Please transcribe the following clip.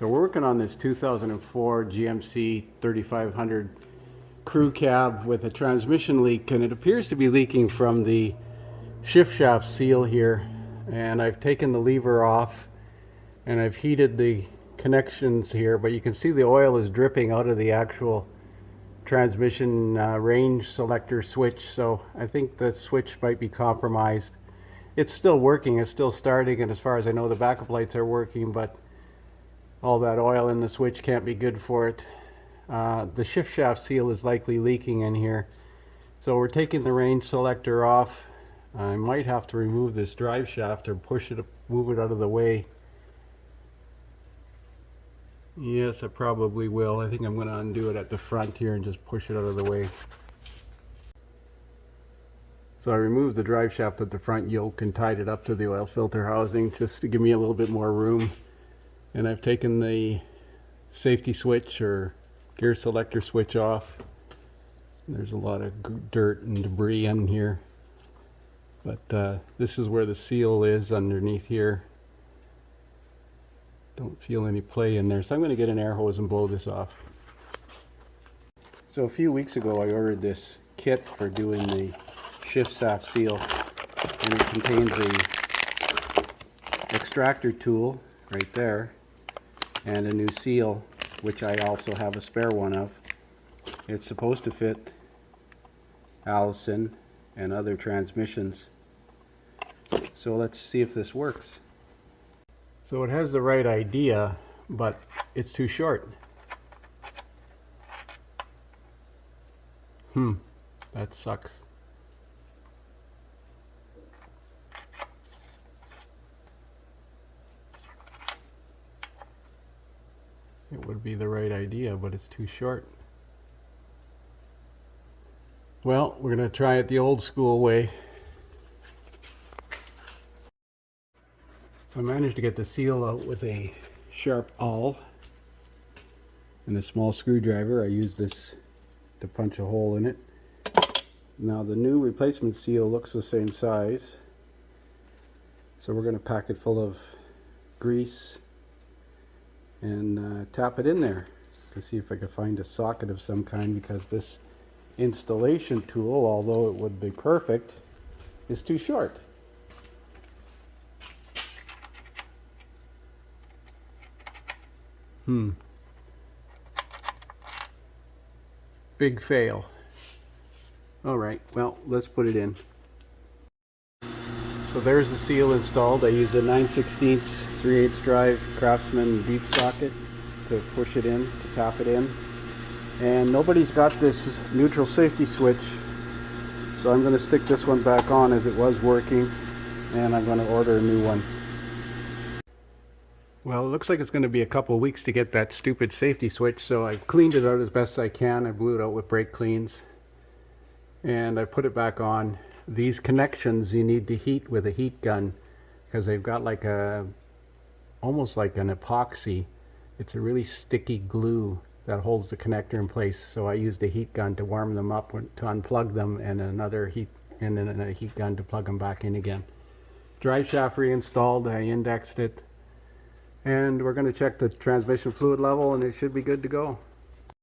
So we're working on this 2004 GMC 3500 crew cab with a transmission leak, and it appears to be leaking from the shift shaft seal here. And I've taken the lever off and I've heated the connections here, but you can see the oil is dripping out of the actual transmission range selector switch. So I think the switch might be compromised. It's still working, it's still starting, and as far as I know the backup lights are working, but all that oil in the switch can't be good for it. The shift shaft seal is likely leaking in here. So we're taking the range selector off. I might have to remove this drive shaft or push it, move it out of the way. Yes, I probably will. I think I'm going to undo it at the front here and just push it out of the way. So I removed the drive shaft at the front yoke and tied it up to the oil filter housing just to give me a little bit more room. And I've taken the safety switch or gear selector switch off. There's a lot of dirt and debris in here. But this is where the seal is underneath here. Don't feel any play in there. So I'm going to get an air hose and blow this off. So a few weeks ago I ordered this kit for doing the shift shaft seal. And it contains a extractor tool right there, and a new seal, which I also have a spare one of. It's supposed to fit Allison and other transmissions. So let's see if this works. So it has the right idea, but it's too short. That sucks. It would be the right idea, but it's too short. Well, we're going to try it the old school way. I managed to get the seal out with a sharp awl and a small screwdriver. I used this to punch a hole in it. Now the new replacement seal looks the same size. So we're going to pack it full of grease and tap it in there to see if I can find a socket of some kind, because this installation tool, although it would be perfect, is too short. Big fail. Alright, well, let's put it in. So there's the seal installed. I use a 9/16 3/8 drive Craftsman deep socket to push it in, to tap it in. And nobody's got this neutral safety switch, so I'm going to stick this one back on as it was working, and I'm going to order a new one. Well, it looks like it's going to be a couple of weeks to get that stupid safety switch, so I cleaned it out as best I can. I blew it out with brake cleans, and I put it back on. These connections you need to heat with a heat gun, because they've got like almost like an epoxy. It's a really sticky glue that holds the connector in place. So I used a heat gun to warm them up, to unplug them, and another heat gun to plug them back in again. Drive shaft reinstalled. I indexed it, and we're going to check the transmission fluid level, and it should be good to go.